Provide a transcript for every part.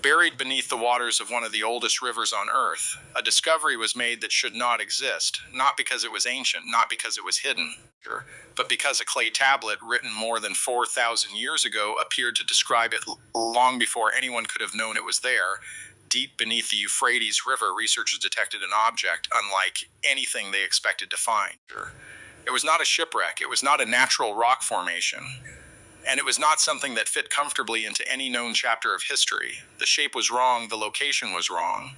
Buried beneath the waters of one of the oldest rivers on Earth, a discovery was made that should not exist, not because it was ancient, not because it was hidden, but because a clay tablet written more than 4,000 years ago appeared to describe it long before anyone could have known it was there. Deep beneath the Euphrates River, researchers detected an object unlike anything they expected to find. It was not a shipwreck, it was not a natural rock formation, and it was not something that fit comfortably into any known chapter of history. The shape was wrong, the location was wrong.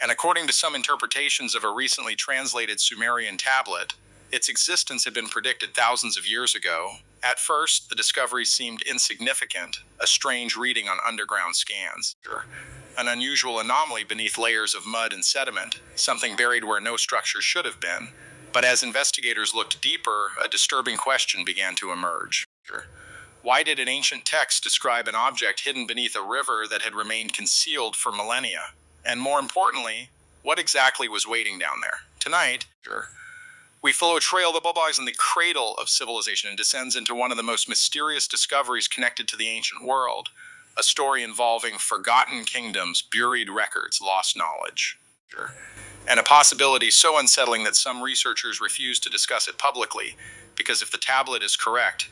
And according to some interpretations of a recently translated Sumerian tablet, its existence had been predicted thousands of years ago. At first, the discovery seemed insignificant, a strange reading on underground scans. An unusual anomaly beneath layers of mud and sediment, something buried where no structure should have been. But as investigators looked deeper, a disturbing question began to emerge. Why did an ancient text describe an object hidden beneath a river that had remained concealed for millennia? And more importantly, what exactly was waiting down there? Tonight, we follow a trail that lies in the cradle of civilization and descends into one of the most mysterious discoveries connected to the ancient world, a story involving forgotten kingdoms, buried records, lost knowledge, and a possibility so unsettling that some researchers refuse to discuss it publicly, because if the tablet is correct,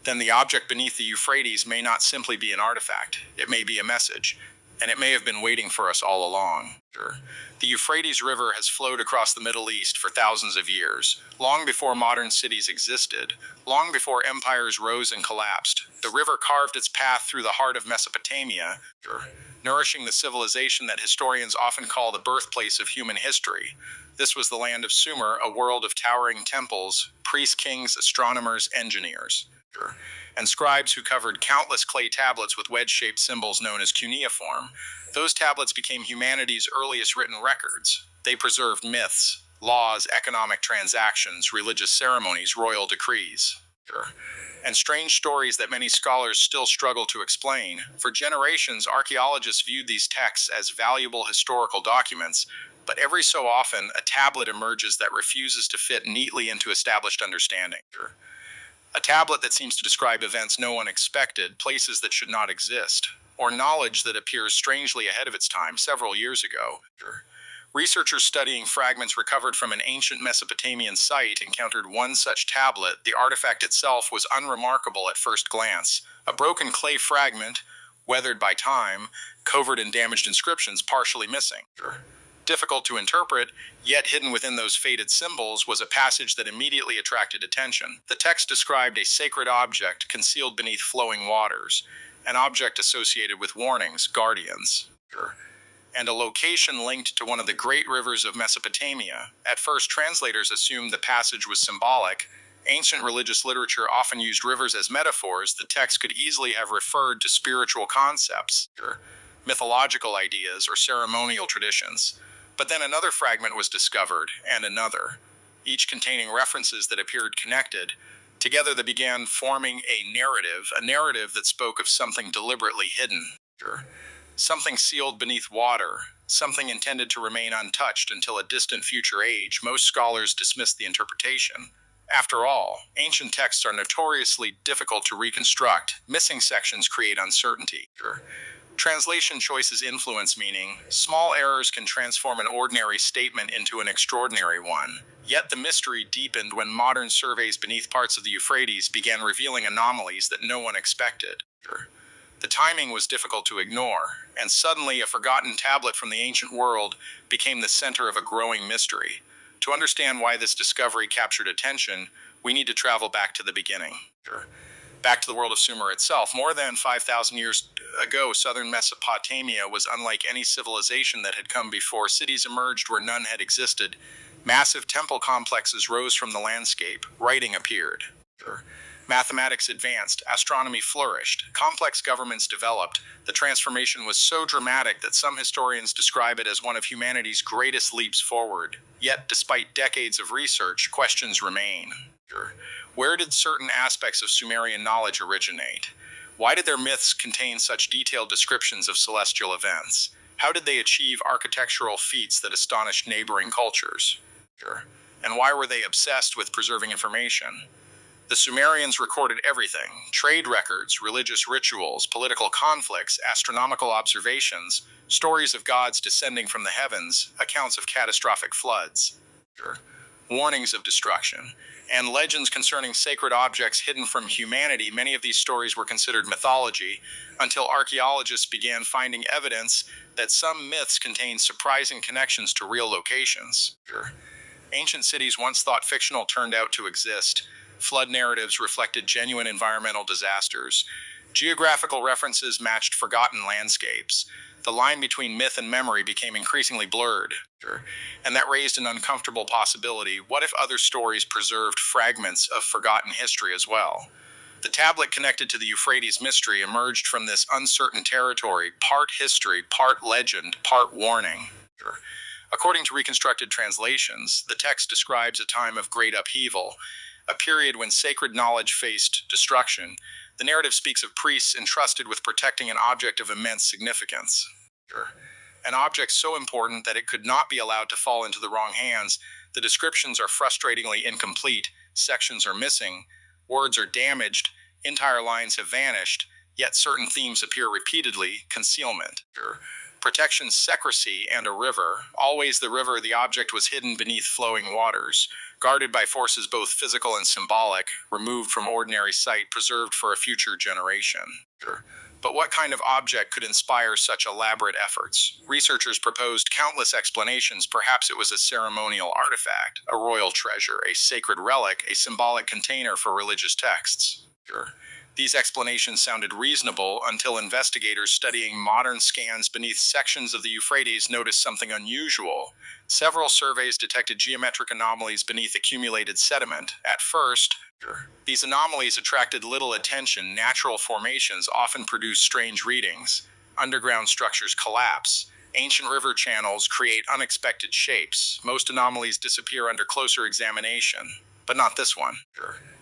then the object beneath the Euphrates may not simply be an artifact, it may be a message, and it may have been waiting for us all along. The Euphrates River has flowed across the Middle East for thousands of years, long before modern cities existed, long before empires rose and collapsed. The river carved its path through the heart of Mesopotamia, nourishing the civilization that historians often call the birthplace of human history. This was the land of Sumer, a world of towering temples, priests, kings, astronomers, engineers, and scribes who covered countless clay tablets with wedge-shaped symbols known as cuneiform. Those tablets became humanity's earliest written records. They preserved myths, laws, economic transactions, religious ceremonies, royal decrees, and strange stories that many scholars still struggle to explain. For generations, archaeologists viewed these texts as valuable historical documents, but every so often, a tablet emerges that refuses to fit neatly into established understanding. A tablet that seems to describe events no one expected, places that should not exist, or knowledge that appears strangely ahead of its time several years ago. Researchers studying fragments recovered from an ancient Mesopotamian site encountered one such tablet. The artifact itself was unremarkable at first glance. A broken clay fragment, weathered by time, covered in damaged inscriptions, partially missing. Difficult to interpret, yet hidden within those faded symbols was a passage that immediately attracted attention. The text described a sacred object concealed beneath flowing waters, an object associated with warnings, guardians, and a location linked to one of the great rivers of Mesopotamia. At first, translators assumed the passage was symbolic. Ancient religious literature often used rivers as metaphors. The text could easily have referred to spiritual concepts, mythological ideas, or ceremonial traditions. But then another fragment was discovered, and another, each containing references that appeared connected. Together they began forming a narrative that spoke of something deliberately hidden, something sealed beneath water, something intended to remain untouched until a distant future age. Most scholars dismissed the interpretation. After all, ancient texts are notoriously difficult to reconstruct. Missing sections create uncertainty. Translation choices influence meaning. Small errors can transform an ordinary statement into an extraordinary one. Yet the mystery deepened when modern surveys beneath parts of the Euphrates began revealing anomalies that no one expected. The timing was difficult to ignore, and suddenly a forgotten tablet from the ancient world became the center of a growing mystery. To understand why this discovery captured attention, we need to travel back to the beginning. Back to the world of Sumer itself. More than 5,000 years ago, southern Mesopotamia was unlike any civilization that had come before. Cities emerged where none had existed. Massive temple complexes rose from the landscape. Writing appeared. Mathematics advanced. Astronomy flourished. Complex governments developed. The transformation was so dramatic that some historians describe it as one of humanity's greatest leaps forward. Yet, despite decades of research, questions remain. Where did certain aspects of Sumerian knowledge originate? Why did their myths contain such detailed descriptions of celestial events? How did they achieve architectural feats that astonished neighboring cultures? And why were they obsessed with preserving information? The Sumerians recorded everything: trade records, religious rituals, political conflicts, astronomical observations, stories of gods descending from the heavens, accounts of catastrophic floods, warnings of destruction, and legends concerning sacred objects hidden from humanity. Many of these stories were considered mythology until archaeologists began finding evidence that some myths contained surprising connections to real locations. Ancient cities once thought fictional turned out to exist. Flood narratives reflected genuine environmental disasters. Geographical references matched forgotten landscapes. The line between myth and memory became increasingly blurred, and that raised an uncomfortable possibility. What if other stories preserved fragments of forgotten history as well? The tablet connected to the Euphrates mystery emerged from this uncertain territory, part history, part legend, part warning. According to reconstructed translations, the text describes a time of great upheaval, a period when sacred knowledge faced destruction. The narrative speaks of priests entrusted with protecting an object of immense significance. An object so important that it could not be allowed to fall into the wrong hands. The descriptions are frustratingly incomplete, sections are missing, words are damaged, entire lines have vanished, yet certain themes appear repeatedly: concealment, protection, secrecy, and a river. Always the river. The object was hidden beneath flowing waters, guarded by forces both physical and symbolic, removed from ordinary sight, preserved for a future generation. But what kind of object could inspire such elaborate efforts? Researchers proposed countless explanations. Perhaps it was a ceremonial artifact, a royal treasure, a sacred relic, a symbolic container for religious texts. These explanations sounded reasonable until investigators studying modern scans beneath sections of the Euphrates noticed something unusual. Several surveys detected geometric anomalies beneath accumulated sediment. At first, these anomalies attracted little attention. Natural formations often produce strange readings. Underground structures collapse. Ancient river channels create unexpected shapes. Most anomalies disappear under closer examination, but not this one.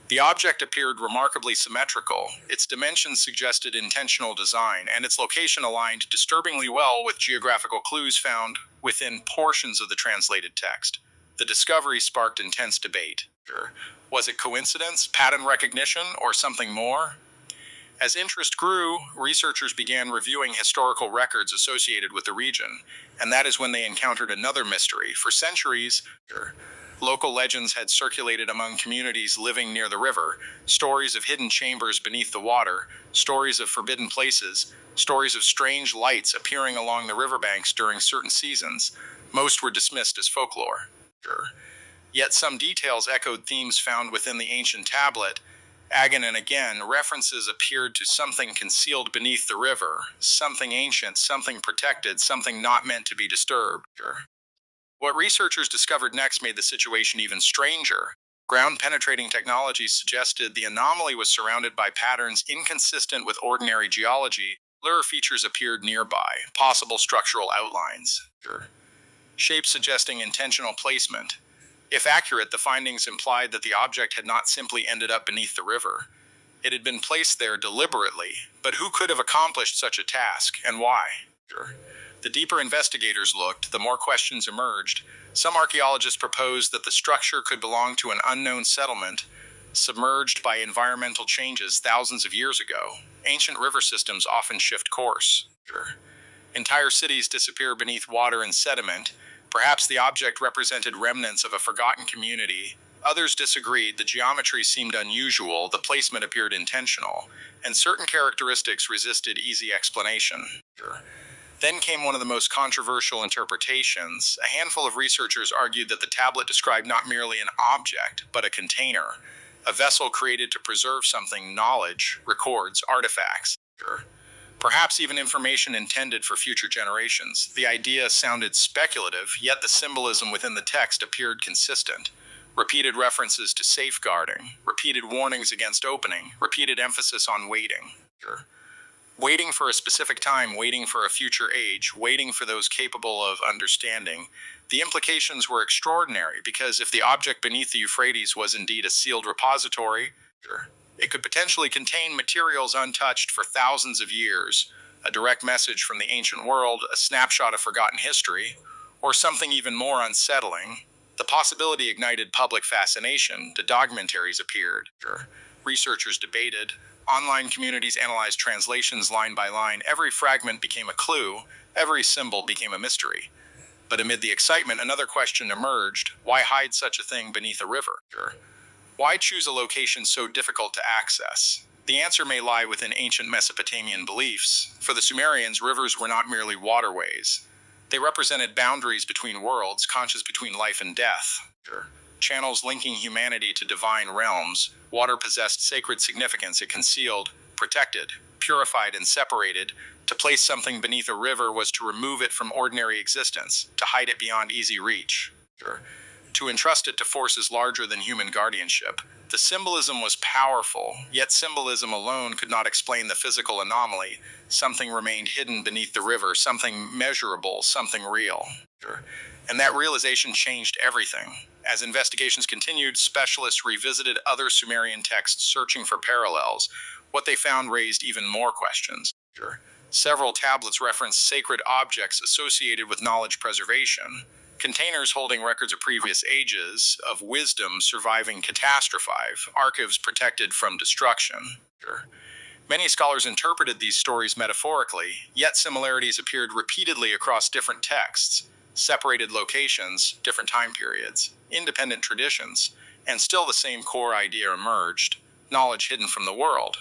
The object appeared remarkably symmetrical. Its dimensions suggested intentional design, and its location aligned disturbingly well with geographical clues found within portions of the translated text. The discovery sparked intense debate. Was it coincidence, pattern recognition, or something more? As interest grew, researchers began reviewing historical records associated with the region, and that is when they encountered another mystery. For centuries, local legends had circulated among communities living near the river: stories of hidden chambers beneath the water, stories of forbidden places, stories of strange lights appearing along the riverbanks during certain seasons. Most were dismissed as folklore. Yet some details echoed themes found within the ancient tablet. Again and again, references appeared to something concealed beneath the river, something ancient, something protected, something not meant to be disturbed. What researchers discovered next made the situation even stranger. Ground-penetrating technology suggested the anomaly was surrounded by patterns inconsistent with ordinary geology. Blur features appeared nearby, possible structural outlines, shapes suggesting intentional placement. If accurate, the findings implied that the object had not simply ended up beneath the river. It had been placed there deliberately, but who could have accomplished such a task, and why? The deeper investigators looked, the more questions emerged. Some archaeologists proposed that the structure could belong to an unknown settlement, submerged by environmental changes thousands of years ago. Ancient river systems often shift course. Entire cities disappear beneath water and sediment. Perhaps the object represented remnants of a forgotten community. Others disagreed. The geometry seemed unusual, the placement appeared intentional, and certain characteristics resisted easy explanation. Then came one of the most controversial interpretations. A handful of researchers argued that the tablet described not merely an object, but a container, a vessel created to preserve something: knowledge, records, artifacts, perhaps even information intended for future generations. The idea sounded speculative, yet the symbolism within the text appeared consistent. Repeated references to safeguarding, repeated warnings against opening, repeated emphasis on waiting. Waiting for a specific time, waiting for a future age, waiting for those capable of understanding. The implications were extraordinary, because if the object beneath the Euphrates was indeed a sealed repository, it could potentially contain materials untouched for thousands of years, a direct message from the ancient world, a snapshot of forgotten history, or something even more unsettling, The possibility ignited public fascination. The documentaries appeared. Researchers debated. Online communities analyzed translations line by line. Every fragment became a clue. Every symbol became a mystery. But amid the excitement, another question emerged. Why hide such a thing beneath a river? Why choose a location so difficult to access? The answer may lie within ancient Mesopotamian beliefs. For the Sumerians, rivers were not merely waterways. They represented boundaries between worlds, conscious between life and death. Channels linking humanity to divine realms. Water possessed sacred significance. It concealed, protected, purified, and separated. To place something beneath a river was to remove it from ordinary existence, to hide it beyond easy reach. To entrust it to forces larger than human guardianship. The symbolism was powerful, yet symbolism alone could not explain the physical anomaly. Something remained hidden beneath the river, something measurable, something real. And that realization changed everything. As investigations continued, specialists revisited other Sumerian texts searching for parallels. What they found raised even more questions. Several tablets referenced sacred objects associated with knowledge preservation. Containers holding records of previous ages, of wisdom surviving catastrophe, archives protected from destruction. Many scholars interpreted these stories metaphorically, yet similarities appeared repeatedly across different texts, separated locations, different time periods, independent traditions, and still the same core idea emerged: knowledge hidden from the world.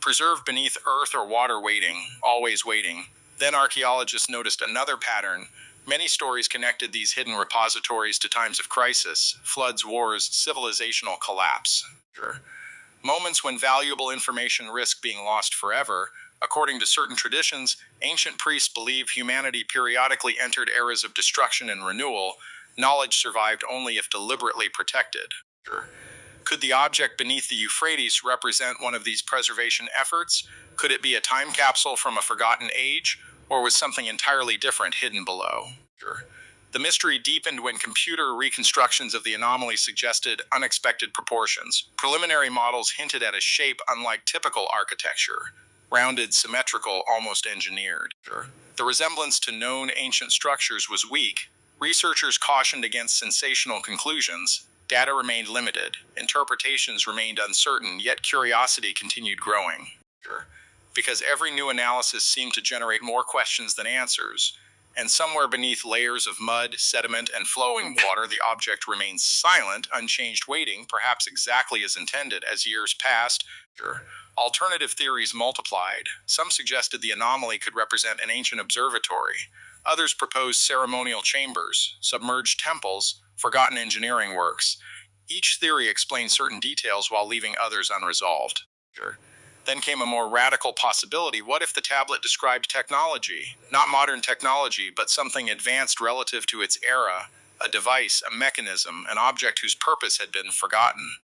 Preserved beneath earth or water, waiting, always waiting. Then archaeologists noticed another pattern. Many stories connected these hidden repositories to times of crisis, floods, wars, civilizational collapse. Moments when valuable information risked being lost forever. According to certain traditions, ancient priests believed humanity periodically entered eras of destruction and renewal. Knowledge survived only if deliberately protected. Could the object beneath the Euphrates represent one of these preservation efforts? Could it be a time capsule from a forgotten age? Or was something entirely different hidden below? The mystery deepened when computer reconstructions of the anomaly suggested unexpected proportions. Preliminary models hinted at a shape unlike typical architecture: rounded, symmetrical, almost engineered. The resemblance to known ancient structures was weak. Researchers cautioned against sensational conclusions. Data remained limited. Interpretations remained uncertain, yet curiosity continued growing. Because every new analysis seemed to generate more questions than answers, and somewhere beneath layers of mud, sediment, and flowing water, the object remained silent, unchanged, waiting, perhaps exactly as intended. As years passed, alternative theories multiplied. Some suggested the anomaly could represent an ancient observatory. Others proposed ceremonial chambers, submerged temples, forgotten engineering works. Each theory explained certain details while leaving others unresolved. Then came a more radical possibility. What if the tablet described technology? Not modern technology, but something advanced relative to its era, a device, a mechanism, an object whose purpose had been forgotten.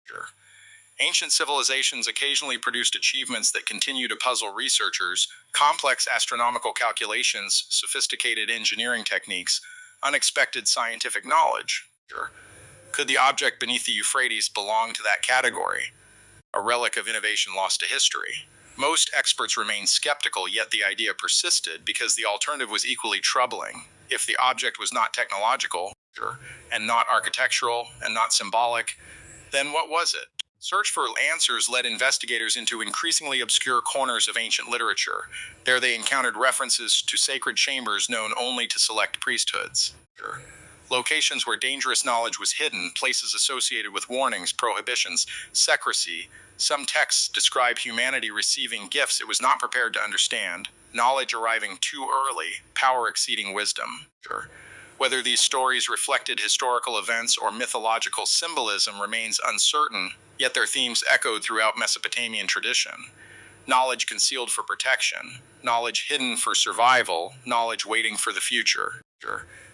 Ancient civilizations occasionally produced achievements that continue to puzzle researchers: complex astronomical calculations, sophisticated engineering techniques, unexpected scientific knowledge. Could the object beneath the Euphrates belong to that category? A relic of innovation lost to history. Most experts remained skeptical, yet the idea persisted because the alternative was equally troubling. If the object was not technological, and not architectural, and not symbolic, then what was it? Search for answers led investigators into increasingly obscure corners of ancient literature. There they encountered references to sacred chambers known only to select priesthoods. Locations where dangerous knowledge was hidden, places associated with warnings, prohibitions, secrecy. Some texts describe humanity receiving gifts it was not prepared to understand, knowledge arriving too early, power exceeding wisdom. Whether these stories reflected historical events or mythological symbolism remains uncertain, yet their themes echoed throughout Mesopotamian tradition. Knowledge concealed for protection, knowledge hidden for survival, knowledge waiting for the future.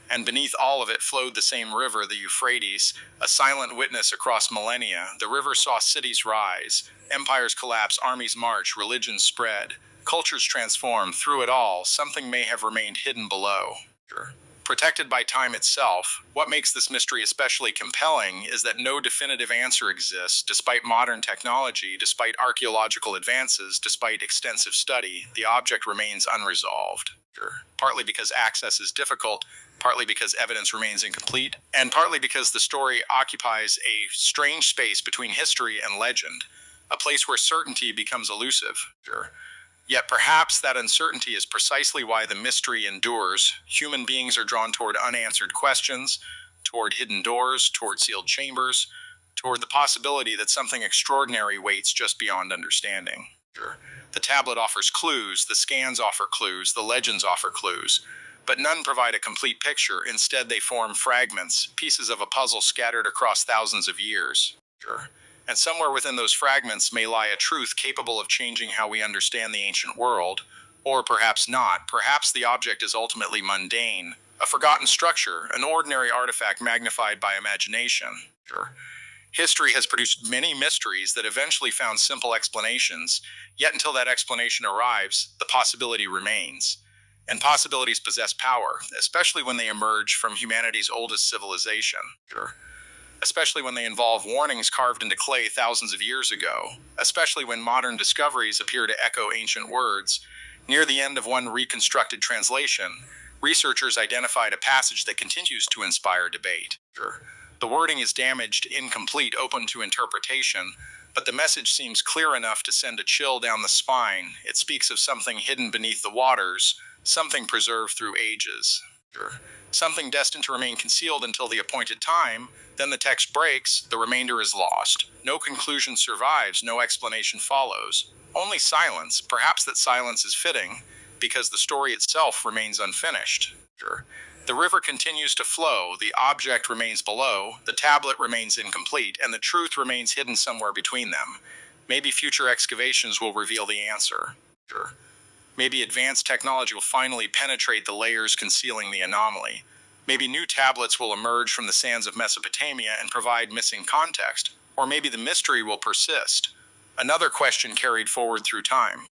And beneath all of it flowed the same river, the Euphrates, a silent witness across millennia. The river saw cities rise, empires collapse, armies march, religions spread, cultures transform. Through it all, something may have remained hidden below. Protected by time itself, what makes this mystery especially compelling is that no definitive answer exists. Despite modern technology, despite archaeological advances, despite extensive study, the object remains unresolved. Partly because access is difficult, partly because evidence remains incomplete, and partly because the story occupies a strange space between history and legend, a place where certainty becomes elusive. Yet perhaps that uncertainty is precisely why the mystery endures. Human beings are drawn toward unanswered questions, toward hidden doors, toward sealed chambers, toward the possibility that something extraordinary waits just beyond understanding. The tablet offers clues, the scans offer clues, the legends offer clues, but none provide a complete picture. Instead, they form fragments, pieces of a puzzle scattered across thousands of years. And somewhere within those fragments may lie a truth capable of changing how we understand the ancient world, or perhaps not. Perhaps the object is ultimately mundane, a forgotten structure, an ordinary artifact magnified by imagination. History has produced many mysteries that eventually found simple explanations, yet until that explanation arrives, the possibility remains. And possibilities possess power, especially when they emerge from humanity's oldest civilization. Especially when they involve warnings carved into clay thousands of years ago, especially when modern discoveries appear to echo ancient words. Near the end of one reconstructed translation, researchers identified a passage that continues to inspire debate. The wording is damaged, incomplete, open to interpretation, but the message seems clear enough to send a chill down the spine. It speaks of something hidden beneath the waters, something preserved through ages. Something destined to remain concealed until the appointed time. Then the text breaks, the remainder is lost. No conclusion survives, no explanation follows. Only silence. Perhaps that silence is fitting, because the story itself remains unfinished. The river continues to flow, the object remains below, the tablet remains incomplete, and the truth remains hidden somewhere between them. Maybe future excavations will reveal the answer. Maybe advanced technology will finally penetrate the layers concealing the anomaly. Maybe new tablets will emerge from the sands of Mesopotamia and provide missing context. Or maybe the mystery will persist. Another question carried forward through time.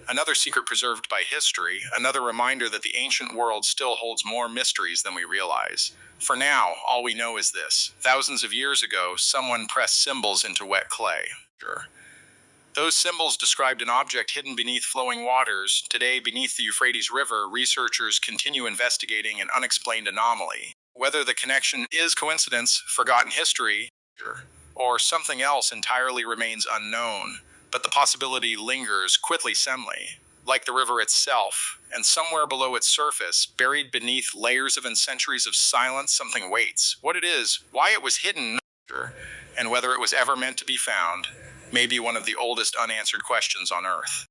Another secret preserved by history. Another reminder that the ancient world still holds more mysteries than we realize. For now, all we know is this. Thousands of years ago, someone pressed symbols into wet clay. Those symbols described an object hidden beneath flowing waters. Today, beneath the Euphrates River, researchers continue investigating an unexplained anomaly. Whether the connection is coincidence, forgotten history, or something else entirely remains unknown. But the possibility lingers, quickly semly, like the river itself, and somewhere below its surface, buried beneath layers and centuries of silence, something waits. What it is, why it was hidden, and whether it was ever meant to be found, may be one of the oldest unanswered questions on Earth.